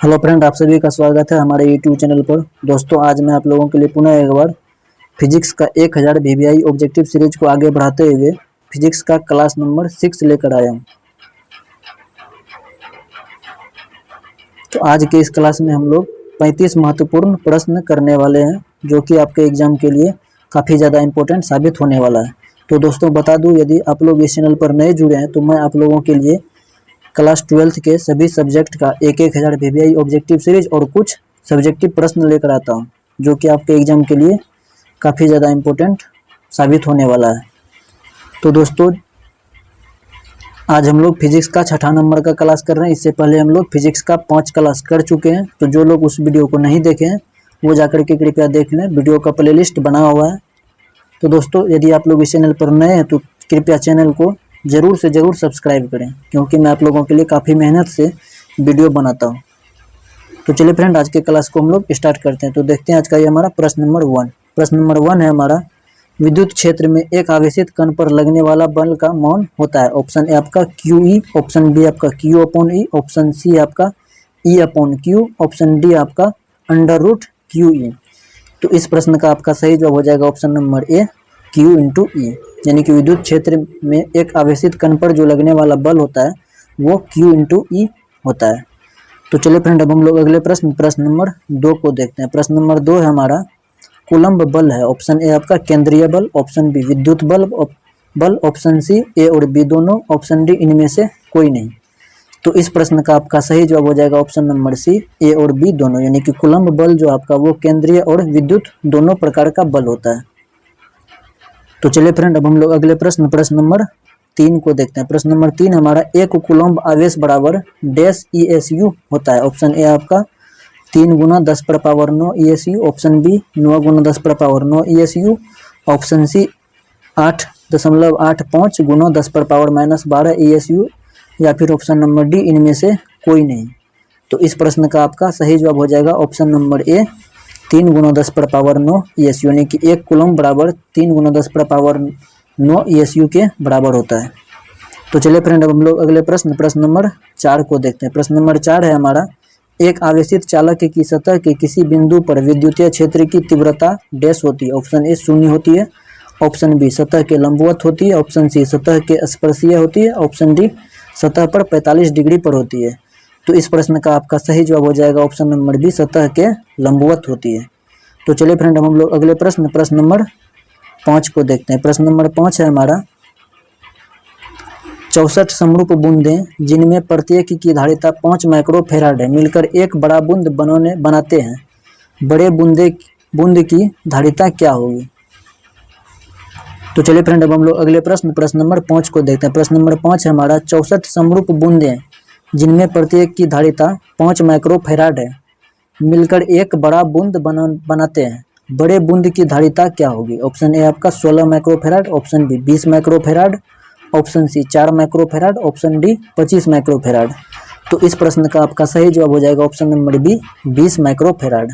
Hello friend, आप सभी का स्वागत है हमारे यूट्यूब चैनल पर। दोस्तों, आज मैं आप लोगों के लिए पुनः एक बार फिजिक्स का 1000 वीवीआई ऑब्जेक्टिव सीरीज को आगे बढ़ाते हुए फिजिक्स का क्लास नंबर 6 लेकर आया हूं। तो आज के इस क्लास में हम लोग 35 महत्वपूर्ण प्रश्न करने वाले हैं, जो कि आपके एग्जाम के लिए काफ़ी ज़्यादा इम्पोर्टेंट साबित होने वाला है। तो दोस्तों, बता दूँ, यदि आप लोग इस चैनल पर नए जुड़े हैं तो मैं आप लोगों के लिए क्लास 12th के सभी सब्जेक्ट का 1000 वीवीआई ऑब्जेक्टिव सीरीज और कुछ सब्जेक्टिव प्रश्न लेकर आता हूं, जो कि आपके एग्जाम के लिए काफ़ी ज़्यादा इम्पोर्टेंट साबित होने वाला है। तो दोस्तों, आज हम लोग फिजिक्स का 6ठा नंबर का क्लास कर रहे हैं। इससे पहले हम लोग फिजिक्स का 5 क्लास कर चुके हैं। तो जो लोग उस वीडियो को नहीं देखे हैं वो जाकर के कृपया देख लें, वीडियो का प्लेलिस्ट बना हुआ है। तो दोस्तों, यदि आप लोग इस चैनल पर नए हैं तो कृपया चैनल को ज़रूर से ज़रूर सब्सक्राइब करें, क्योंकि मैं आप लोगों के लिए काफ़ी मेहनत से वीडियो बनाता हूं। तो चलिए फ्रेंड, आज के क्लास को हम लोग स्टार्ट करते हैं। तो देखते हैं आज का ये हमारा प्रश्न नंबर 1। प्रश्न नंबर 1 है हमारा, विद्युत क्षेत्र में एक आवेशित कण पर लगने वाला बल का मान होता है। ऑप्शन ए आपका QE, ऑप्शन बी आपका Q/E, ऑप्शन सी आपका E/Q, ऑप्शन डी आपका √QE। तो इस प्रश्न का आपका सही जवाब हो जाएगा ऑप्शन नंबर ए, Q/E। यानी कि विद्युत क्षेत्र में एक आवेशित कण पर जो लगने वाला बल होता है वो Q/E होता है। तो चलिए फ्रेंड, अब हम लोग अगले प्रश्न नंबर 2 को देखते हैं। प्रश्न नंबर 2 है हमारा, कूलम्ब बल है। ऑप्शन ए आपका केंद्रीय बल, ऑप्शन बी विद्युत बल, ऑप्शन सी ए और बी दोनों, ऑप्शन डी इनमें से कोई नहीं। तो इस प्रश्न का आपका सही जवाब हो जाएगा ऑप्शन नंबर सी, ए और बी दोनों। यानी कि कूलम्ब बल जो आपका वो केंद्रीय और विद्युत दोनों प्रकार का बल होता है। तो चलिए फ्रेंड, अब हम लोग अगले प्रश्न नंबर 3 को देखते हैं। प्रश्न नंबर 3 हमारा, एक कूलम्ब आवेश बराबर डैश ESU होता है। ऑप्शन ए आपका 3 × 10⁻9 ESU, option B 9 × 10⁻9 ESU, option C 8.85 × 10⁻−12 ESU, या फिर ऑप्शन नंबर डी इनमें से कोई नहीं। तो इस प्रश्न का आपका सही जवाब हो जाएगा ऑप्शन नंबर ए, 3 × 10⁻9 ESU। यानी कि एक कूलम्ब बराबर 3 × 10⁻9 ESU के बराबर होता है। तो चलिए फ्रेंड, अब हम लोग अगले प्रश्न नंबर 4 को देखते हैं। प्रश्न नंबर 4 है हमारा, एक आवेशित चालक की सतह के किसी बिंदु पर विद्युतीय क्षेत्र की तीव्रता डैश होती है। ऑप्शन ए 0 होती है, ऑप्शन बी सतह के लंबवत होती है, ऑप्शन सी सतह के स्पर्शीय होती है, ऑप्शन डी सतह पर 45 डिग्री पर होती है। तो इस प्रश्न का आपका सही जवाब हो जाएगा ऑप्शन नंबर बी, सतह के लंबवत होती है। तो चलिए फ्रेंड, हम लोग अगले प्रश्न नंबर 5 को देखते हैं। प्रश्न नंबर 5 है हमारा, 64 समरूप बूंदें जिनमें प्रत्येक की धारिता 5 माइक्रोफैराड है मिलकर एक बड़ा बूंद बनाते हैं। बड़े बूंद की धारिता क्या होगी? तो चलिए फ्रेंड, अब हम लोग अगले प्रश्न नंबर 5 को देखते हैं। प्रश्न नंबर 5 है हमारा, 64 समरूप बूंदें जिनमें प्रत्येक की धारिता 5 माइक्रोफैराड है मिलकर एक बड़ा बूंद बनाते हैं। बड़े बूंद की धारिता क्या होगी? ऑप्शन ए आपका 16 microfarad, option B 20 microfarad, option C 4 microfarad, option D 25 microfarad. तो इस प्रश्न का आपका सही जवाब हो जाएगा ऑप्शन नंबर बी, 20 माइक्रोफैराड।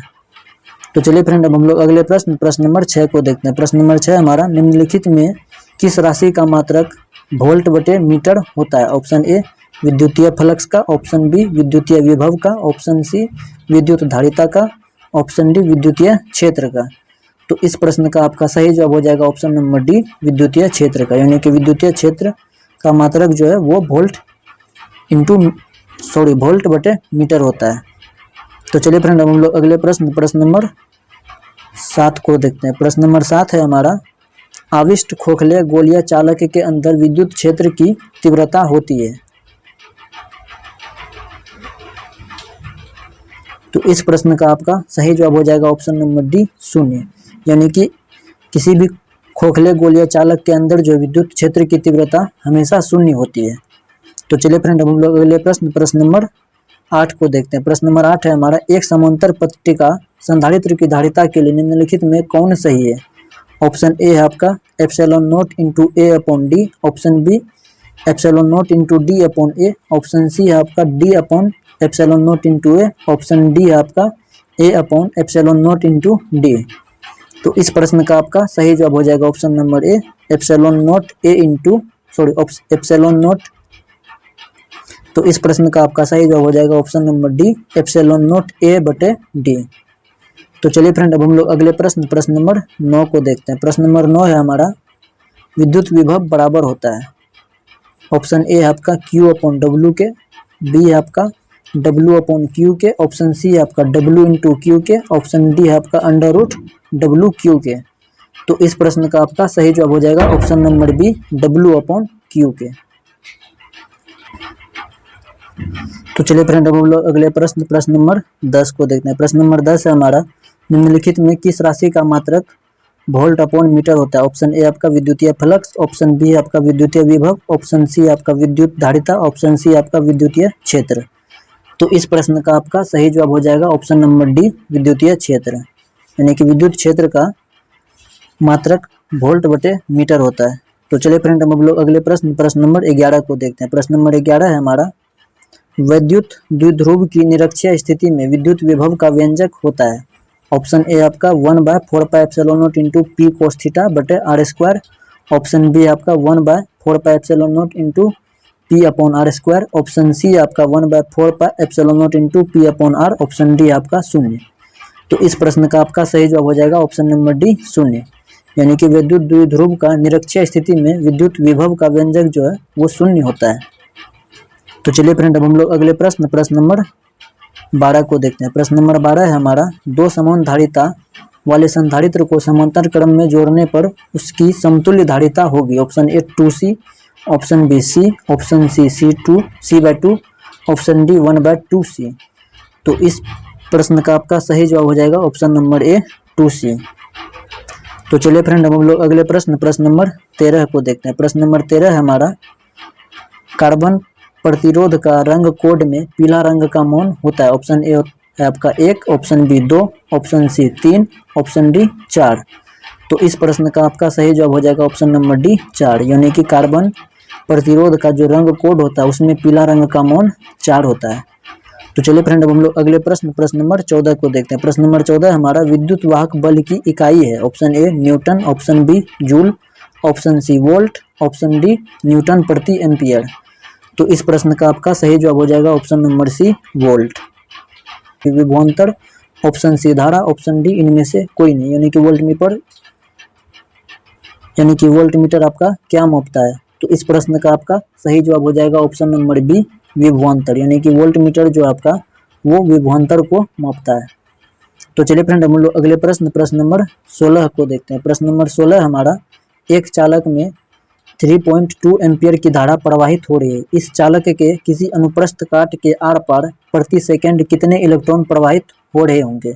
तो चलिए फ्रेंड, अब हम लोग अगले प्रश्न नंबर 6 को देखते हैं। प्रश्न नंबर 6 हमारा, निम्नलिखित में किस राशि का मात्रक वोल्ट/मीटर होता है? ऑप्शन ए विद्युतीय फ्लक्स का, ऑप्शन बी विद्युतीय विभव का, ऑप्शन सी विद्युत धारिता का, ऑप्शन डी विद्युतीय क्षेत्र का। तो इस प्रश्न का आपका सही जवाब हो जाएगा ऑप्शन नंबर डी, विद्युतीय क्षेत्र का। यानी कि विद्युतीय क्षेत्र का मात्रक जो है वो वोल्ट/मीटर होता है। तो चलिए फ्रेंड, अब हम लोग अगले प्रश्न नंबर 7 को देखते हैं। प्रश्न नंबर 7 है हमारा, आविष्ट खोखले गोलीय चालक के अंदर विद्युत क्षेत्र की तीव्रता होती है। तो इस प्रश्न का आपका सही जवाब हो जाएगा ऑप्शन नंबर डी, 0। यानी कि किसी भी खोखले गोलीय चालक के अंदर जो विद्युत क्षेत्र की तीव्रता हमेशा 0 होती है। तो चलिए फ्रेंड, अब हम लोग अगले प्रश्न नंबर 8 को देखते हैं। प्रश्न नंबर 8 है हमारा, एक समांतर पट्टिका संधारित्र की धारिता के लिए निम्नलिखित में कौन सही है? ऑप्शन ए है आपका ε0 × A/D, option B ε0 × D/A, option C है आपका D/ε0 × A, ऑप्शन डी है आपका A/ε0 × D। तो इस प्रश्न का आपका सही जवाब हो जाएगा ऑप्शन नंबर ए, ε0 तो इस प्रश्न का आपका सही जवाब हो जाएगा option number D, epsilon not a बटे डी। तो चलिए फ्रेंड, अब हम लोग अगले प्रश्न नंबर 9 को देखते हैं। प्रश्न नंबर 9 है हमारा, विद्युत विभव बराबर होता है। ऑप्शन ए है आपका Q अपॉन डब्ल्यू के, बी है आपका W अपॉन क्यू के, ऑप्शन सी है आपका W इंटू क्यू के, ऑप्शन डी है आपका अंडर रूट डब्ल्यू क्यू के। तो इस प्रश्न का आपका सही जवाब हो जाएगा option number B, W upon Q के। तो चलिए फ्रेंड, अब हम लोग अगले प्रश्न नंबर 10 को देखते हैं। प्रश्न नंबर 10 है हमारा, निम्नलिखित में किस राशि का मात्रक वोल्ट अपॉन मीटर होता है। ऑप्शन ए आपका विद्युतीय फ्लक्स, ऑप्शन बी आपका विद्युतीय विभव, ऑप्शन सी आपका विद्युत धारिता, ऑप्शन सी आपका विद्युतीय क्षेत्र। तो इस प्रश्न का आपका सही जवाब हो जाएगा ऑप्शन नंबर डी, विद्युतीय क्षेत्र, यानी कि विद्युत क्षेत्र का मात्रक वोल्ट बटे मीटर होता है। तो चलिए फ्रेंड, हम लोग अगले प्रश्न नंबर 11 को देखते हैं। प्रश्न नंबर 11 है हमारा, वैद्युत द्विध्रुव की निरक्षीय स्थिति में विद्युत विभव का व्यंजक होता है। ऑप्शन ए आपका 1/4πε0 इंटू पी कोस थीटा बटे आर स्क्वायर, ऑप्शन बी आपका 1/4πε0 into P upon R square, option C आपका 1/4πε0 into P upon R, option D आपका 0। तो इस प्रश्न का आपका सही जवाब हो जाएगा ऑप्शन नंबर डी, 0, यानी कि विद्युत द्विध्रुव का निरक्षीय स्थिति में विद्युत विभव का व्यंजक जो है वो 0 होता है। तो चलिए फ्रेंड, अब हम लोग अगले प्रश्न नंबर 12 को देखते हैं। प्रश्न नंबर 12 है हमारा, दो समान धारिता वाले संधारित्र को समांतर क्रम में जोड़ने पर उसकी समतुल्य धारिता होगी। Option A 2C, option B C, option C C/2, option D 1/2C। तो इस प्रश्न का आपका सही जवाब हो जाएगा ऑप्शन नंबर ए 2C। तो चलिए फ्रेंड, अब हम लोग अगले प्रश्न नंबर 13 को देखते हैं। प्रश्न नंबर 13 है हमारा, कार्बन प्रतिरोध का रंग कोड में पीला रंग का मौन होता है। ऑप्शन ए है आपका 1, option B 2, option C 3, option D 4। तो इस प्रश्न का आपका सही जवाब हो जाएगा ऑप्शन नंबर डी 4, यानी कि कार्बन प्रतिरोध का जो रंग कोड होता है उसमें पीला रंग का मौन 4 होता है। तो चलिए फ्रेंड, अब हम लोग अगले प्रश्न नंबर 14 को देखते हैं। प्रश्न नंबर 14 हमारा, विद्युत वाहक बल की इकाई है। Option A newton, option B joule, option C volt, option D newton प्रति एम्पियर। तो इस प्रश्न का आपका सही जवाब हो जाएगा ऑप्शन नंबर सी, वोल्ट। विभवांतर, ऑप्शन सी धारा, ऑप्शन डी इनमें से कोई नहीं, यानी कि वोल्ट मीटर आपका क्या मापता है। तो इस प्रश्न का आपका सही जवाब हो जाएगा ऑप्शन नंबर बी, विभवांतर, यानी कि वोल्ट मीटर जो आपका वो विभवांतर को मापता है। तो चलिए फ्रेंड, हम लोग अगले प्रश्न नंबर 16 को देखते हैं। प्रश्न नंबर 16 हमारा, एक चालक में 3.2 एम्पियर की धारा प्रवाहित हो रही है। इस चालक के किसी अनुप्रस्थ काट के आर पार प्रति सेकंड कितने इलेक्ट्रॉन प्रवाहित हो रहे होंगे।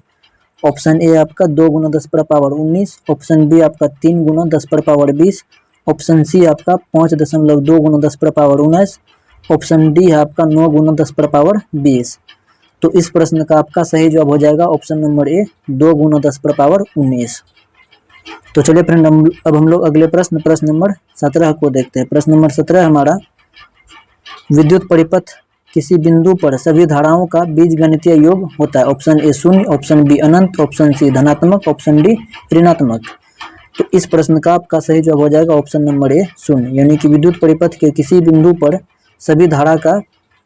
ऑप्शन ए आपका 2 × 10⁻19, ऑप्शन बी आपका 3 × 10⁻20, ऑप्शन सी आपका 5.2 × 10⁻19, ऑप्शन डी है आपका 9 × 10⁻20। तो इस प्रश्न का आपका सही जवाब हो जाएगा ऑप्शन नंबर ए, 2 × 10⁻19। तो चलिए फ्रेंड, अब हम लोग अगले प्रश्न नंबर 17 को देखते हैं। प्रश्न नंबर 17 हमारा, विद्युत परिपथ किसी बिंदु पर सभी धाराओं का बीजगणितीय योग होता है। ऑप्शन ए 0, ऑप्शन बी अनंत, ऑप्शन सी धनात्मक, ऑप्शन डी ऋणात्मक। तो इस प्रश्न का आपका सही जवाब हो जाएगा ऑप्शन नंबर ए 0, यानी कि विद्युत परिपथ के किसी बिंदु पर सभी धारा का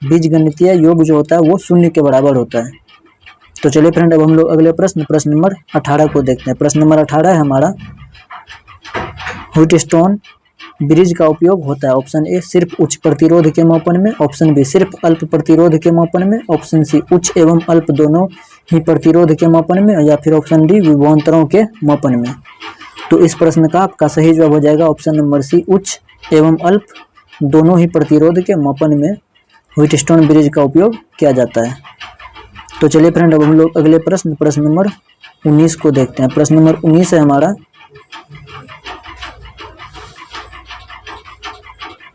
बीजगणितीय योग जो होता है वो 0 के बराबर होता है। तो चलिए फ्रेंड, अब हम लोग अगले प्रश्न नंबर 18 को देखते हैं। प्रश्न नंबर 18 है हमारा, व्हीटस्टोन ब्रिज का उपयोग होता है। ऑप्शन ए सिर्फ उच्च प्रतिरोध के मापन में, ऑप्शन बी सिर्फ अल्प प्रतिरोध के मापन में, ऑप्शन सी उच्च एवं अल्प दोनों ही प्रतिरोध के मापन में, या फिर ऑप्शन डी विभवांतरों के मापन में। तो इस प्रश्न का आपका सही जवाब हो जाएगा ऑप्शन नंबर सी, उच्च एवं अल्प दोनों ही प्रतिरोध के मापन में व्हीटस्टोन ब्रिज का उपयोग किया जाता है। तो चलिए फ्रेंड, अब हम लोग अगले प्रश्न नंबर 19 को देखते हैं। प्रश्न नंबर 19 है हमारा,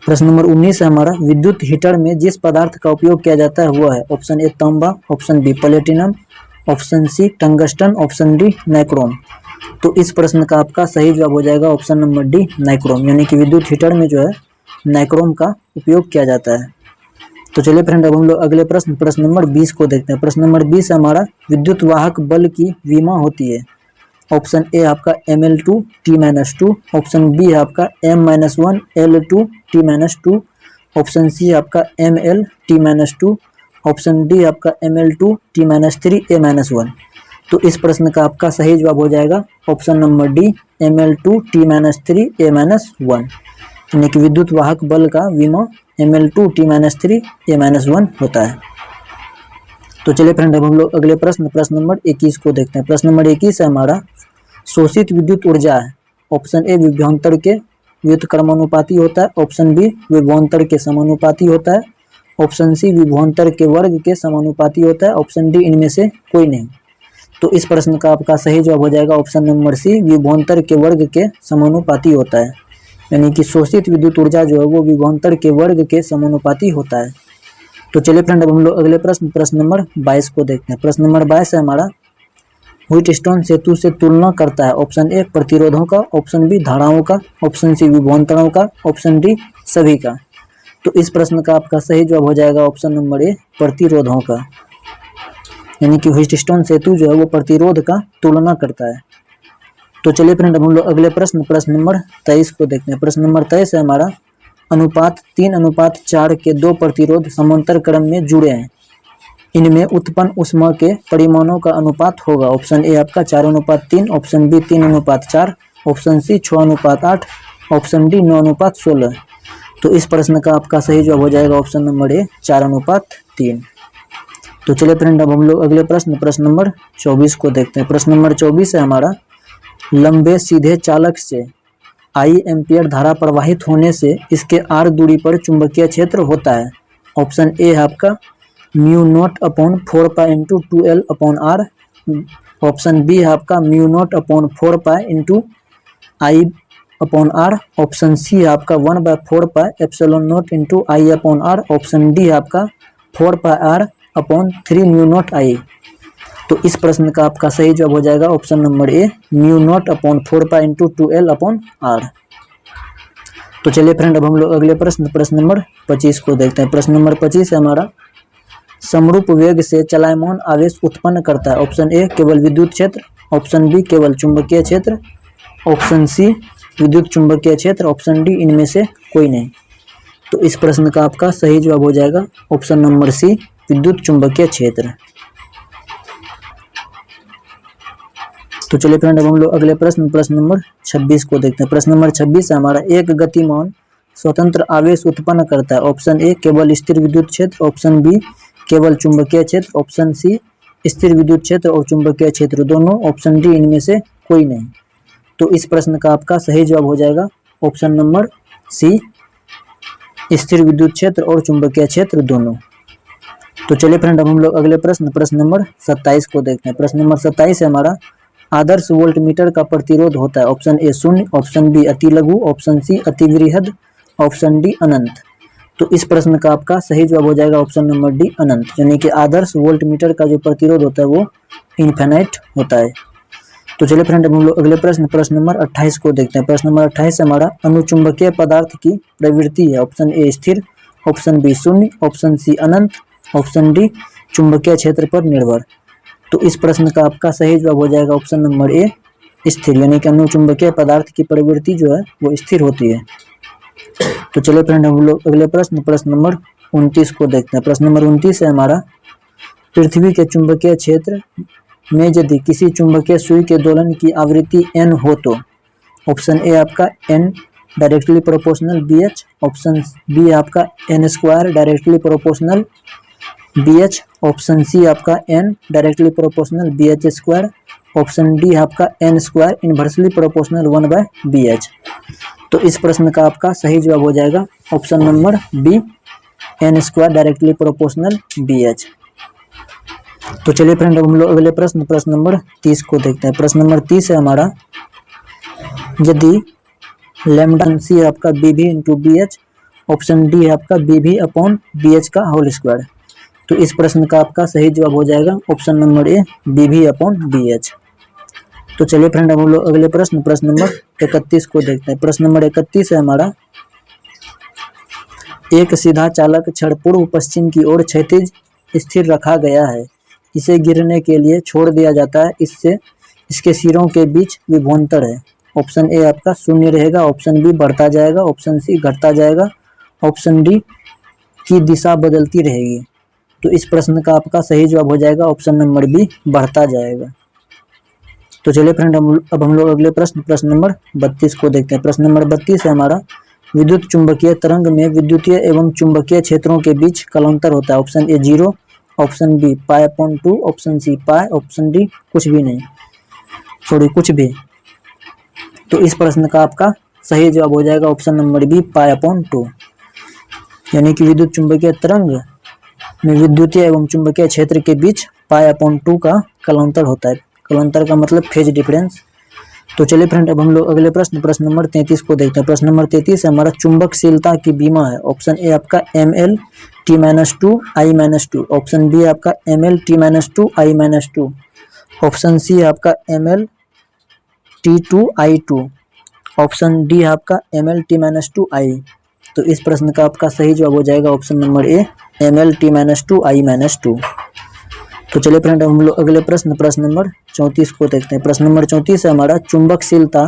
प्रश्न नंबर 19 है हमारा, विद्युत हीटर में जिस पदार्थ का उपयोग किया जाता है वह है। ऑप्शन ए तांबा, option B platinum, option C tungsten, option D nichrome. तो इस प्रश्न का आपका सही जवाब हो जाएगा ऑप्शन नंबर डी नाइक्रोम, यानी कि विद्युत हीटर में जो है नाइक्रोम का उपयोग किया जाता है। तो चलिए फ्रेंड, अब हम लोग अगले प्रश्न नंबर 20 को देखते हैं। प्रश्न नंबर 20 हमारा, विद्युत वाहक बल की विमा होती है। ऑप्शन ए आपका ml2 T-2, ऑप्शन बी है आपका m-1 L2 T-2, option C आपका ML T-2, ऑप्शन डी आपका ML2T-3 A-1। तो इस प्रश्न का आपका सही जवाब हो जाएगा option number D ML2T-3 A-1, यानी कि विद्युत वाहक बल का विमा ML2T-3 A-1 होता है। तो चलिए फ्रेंड अब हम लोग अगले प्रश्न नंबर 21 को देखते हैं। प्रश्न नंबर 21 है हमारा, शोषित विद्युत ऊर्जा है। ऑप्शन ए विभवांतर के व्युत्क्रमानुपाती होता है, ऑप्शन बी विभवांतर के समानुपाती होता है, ऑप्शन सी विभवांतर के वर्ग के समानुपाती होता है, ऑप्शन डी इनमें से कोई नहीं। तो इस प्रश्न का आपका सही जवाब हो जाएगा ऑप्शन नंबर सी विभवांतर के वर्ग के समानुपाती होता है, यानी कि शोषित विद्युत ऊर्जा जो है वो विभवांतर के वर्ग के समानुपाती होता है। तो चलिए फ्रेंड अब हम लोग अगले प्रश्न नंबर 22 को देखते हैं। प्रश्न नंबर 22 है हमारा, व्हीटस्टोन सेतु से तुलना करता है। ऑप्शन ए प्रतिरोधों का, ऑप्शन बी धाराओं का, ऑप्शन सी विभवांतरों का, ऑप्शन डी सभी का। तो इस प्रश्न का आपका सही जवाब हो जाएगा ऑप्शन नंबर ए प्रतिरोधों का, यानी कि व्हीटस्टोन सेतु जो है वो प्रतिरोध का तुलना करता है। तो चलिए फ्रेंड अब हम लोग अगले प्रश्न नंबर 23 को देखते हैं। प्रश्न नंबर 23 है हमारा, अनुपात 3:4 के दो प्रतिरोध समांतर क्रम में जुड़े हैं, इनमें उत्पन्न ऊष्मा के परिमाणों का अनुपात होगा। ऑप्शन ए आपका 4:3, option B 3:4, option C 6:8, option D 9:16। तो इस प्रश्न का आपका सही जवाब हो जाएगा ऑप्शन नंबर ए 4:3। तो चलिए फ्रेंड अब हम लोग अगले प्रश्न नंबर 24 को देखते हैं। प्रश्न नंबर 24 है हमारा, लंबे सीधे चालक से I एम्पियर धारा प्रवाहित होने से इसके r दूरी पर चुंबकीय क्षेत्र होता है। ऑप्शन ए है आपका μ0/4π × 2L/r, ऑप्शन बी है आपका μ0/4π × I/r, ऑप्शन सी है आपका 1/4π ε0 × I/r, ऑप्शन डी है आपका 4πr/3μ0I। तो इस प्रश्न का आपका सही जवाब हो जाएगा ऑप्शन नंबर ए μ0/4π × 2L/r। तो चलिए फ्रेंड अब हम लोग अगले प्रश्न नंबर 25 को देखते हैं। प्रश्न नंबर 25 है हमारा, समरूप वेग से चलायमान आवेश उत्पन्न करता है। ऑप्शन ए केवल विद्युत क्षेत्र, ऑप्शन बी केवल चुंबकीय क्षेत्र, ऑप्शन सी विद्युत चुंबकीय क्षेत्र, ऑप्शन डी इनमें से कोई नहीं। तो इस प्रश्न का आपका सही जवाब हो जाएगा ऑप्शन नंबर सी विद्युत चुंबकीय क्षेत्र। तो चलिए फ्रेंड अब हम लोग अगले प्रश्न नंबर 26 को देखते हैं। प्रश्न नंबर 26 है हमारा, एक गतिमान स्वतंत्र आवेश उत्पन्न करता है। ऑप्शन ए केवल स्थिर विद्युत क्षेत्र, ऑप्शन बी केवल चुंबकीय क्षेत्र, ऑप्शन सी स्थिर विद्युत क्षेत्र और चुंबकीय क्षेत्र दोनों, ऑप्शन डी इनमें से कोई नहीं। तो इस प्रश्न का आपका सही जवाब हो जाएगा ऑप्शन नंबर सी स्थिर विद्युत क्षेत्र और चुंबकीय क्षेत्र दोनों। तो चलिए फ्रेंड अब हम लोग अगले प्रश्न नंबर 27 को देखते हैं। प्रश्न नंबर 27 है हमारा, आदर्श वोल्टमीटर का प्रतिरोध होता है। ऑप्शन ए 0, ऑप्शन बी अति लघु, ऑप्शन सी अति वृहद, ऑप्शन डी अनंत। तो इस प्रश्न का आपका सही जवाब हो जाएगा ऑप्शन नंबर डी अनंत, यानी कि आदर्श वोल्टमीटर का जो प्रतिरोध होता है वो इनफिनाइट होता है। तो चलिए फ्रेंड हम लोग अगले प्रश्न नंबर 28 को देखते हैं। प्रश्न नंबर 28 हमारा, अनुचुंबकीय पदार्थ की प्रवृत्ति है। ऑप्शन ए स्थिर, ऑप्शन बी 0, ऑप्शन सी अनंत, ऑप्शन डी चुंबकीय क्षेत्र पर निर्भर। तो इस प्रश्न का आपका सही जवाब हो जाएगा ऑप्शन नंबर ए स्थिर, यानी कि अनुचुंबकीय पदार्थ की प्रवृत्ति जो है वो स्थिर होती है। तो चलिए फ्रेंड हम लोग अगले प्रश्न नंबर 29 को देखते हैं। प्रश्न नंबर 29 है हमारा, पृथ्वी के चुंबकीय क्षेत्र में यदि किसी चुंबकीय सुई के दोलन की आवृत्ति n हो तो ऑप्शन ए आपका n directly proportional BH, option B आपका n² directly proportional BH, option C आपका n directly proportional BH², option D आपका n² इनवर्सली प्रोपोर्शनल 1/BH। तो इस प्रश्न का आपका सही जवाब हो जाएगा option number B n² directly proportional BH। तो चलिए फ्रेंड हम लोग अगले प्रश्न नंबर 30 को देखते हैं। प्रश्न नंबर 30 है हमारा, यदि लैम्डा सी है आपका BV × BH, ऑप्शन डी है आपका BV/BH का होल स्क्वायर। तो इस प्रश्न का आपका सही जवाब हो जाएगा ऑप्शन नंबर ए BV/BH। तो चलिए फ्रेंड हम लोग अगले प्रश्न नंबर 31 को देखते हैं। प्रश्न नंबर 31 है हमारा, एक सीधा चालक छड़ पूर्व पश्चिम की ओर क्षैतिज स्थिर रखा गया है, इसे गिरने के लिए छोड़ दिया जाता है, इससे इसके सिरों के बीच विभवांतर है। ऑप्शन ए आपका 0 रहेगा, ऑप्शन बी बढ़ता जाएगा, ऑप्शन सी घटता जाएगा, ऑप्शन डी की दिशा बदलती रहेगी। तो इस प्रश्न का आपका सही जवाब हो जाएगा ऑप्शन नंबर बी, बढ़ता जाएगा। तो चलिए फ्रेंड, अब हम लोग अगले प्रश्न नंबर 32 को देखते हैं। प्रश्न नंबर 32 है हमारा, विद्युत चुंबकीय तरंग में विद्युतीय एवं चुंबकीय क्षेत्रों के बीच कालांतर होता है। Option A 0, option B π/2, option C pi, option D कुछ भी नहीं, सॉरी कुछ भी। तो इस प्रश्न का आपका सही जवाब हो जाएगा ऑप्शन नंबर बी, π/2, यानी कि विद्युत चुंबकीय तरंग में विद्युतीय एवं चुंबकीय क्षेत्र के बीच π/2 का कालांतर होता है। कालांतर का मतलब फेज डिफरेंस। तो चलिए फ्रेंड, अब हम लोग अगले प्रश्न नंबर 33 को देखते हैं। प्रश्न नंबर 33 हमारा चुंबकशीलता की बीमा है। ऑप्शन ए आपका ml t-2 ऑप्शन बी आपका ml t-2 ऑप्शन सी आपका ml t2 ऑप्शन डी आपका ml t-2 तो इस प्रश्न का आपका सही जवाब हो जाएगा option number A, ml t-2 तो चलिए फ्रेंड, हम लोग अगले प्रश्न नंबर 34 को देखते हैं। प्रश्न नंबर 34 है हमारा, चुंबकशीलता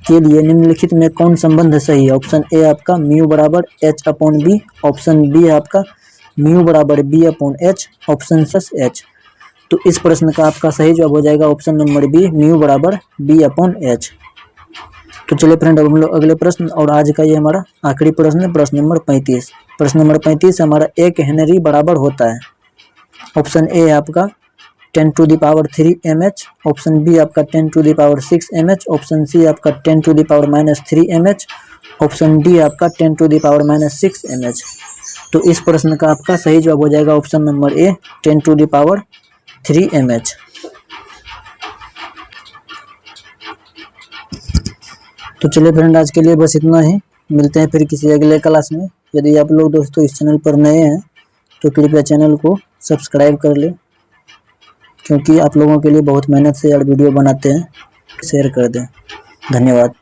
के लिए निम्नलिखित में कौन संबंध सही है। ऑप्शन ए आपका म्यू बराबर H/B, ऑप्शन बी आपका म्यू बराबर B/H, ऑप्शन H। तो इस प्रश्न का आपका सही जवाब हो जाएगा ऑप्शन नंबर बी, म्यू बराबर B/H। तो चलिए फ्रेंड, अब हम लोग अगले प्रश्न और आज का ये हमारा आखिरी प्रश्न नंबर 35। प्रश्न नंबर 35 हमारा, 1 हेनरी बराबर होता है। ऑप्शन ए आपका 10⁻³ mH, ऑप्शन बी आपका 10⁻6 mH, ऑप्शन सी आपका 10⁻³ mH, ऑप्शन डी आपका 10⁻6 mH। तो इस प्रश्न का आपका सही जवाब हो जाएगा ऑप्शन नंबर ए, 10⁻3 mH। तो चलिए फ्रेंड, आज के लिए बस इतना ही। मिलते हैं फिर किसी अगले क्लास में। यदि आप लोग दोस्तों इस चैनल पर नए हैं तो कृपया चैनल को सब्सक्राइब कर लें, क्योंकि आप लोगों के लिए बहुत मेहनत से यार वीडियो बनाते हैं। शेयर कर दें। धन्यवाद।